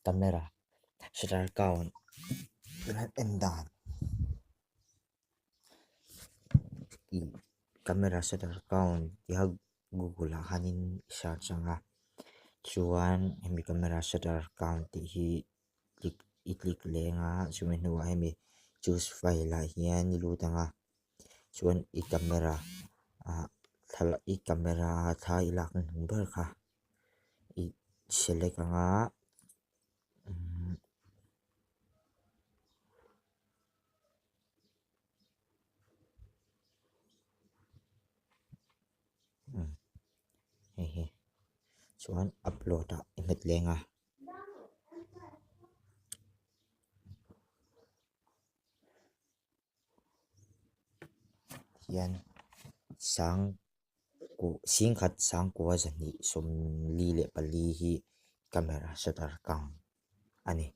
camera shutter count and dan i camera shutter count tihag Google hanin search nga chuan hemi camera shutter count ti hi click le nga chuan huwa hemi choose file la hian ni lutanga chuan i camera thla ilak ber kha i select anga he chuan upload a imet lenga hian singkhat sangkua zani som li le pali hi camera shutter count ani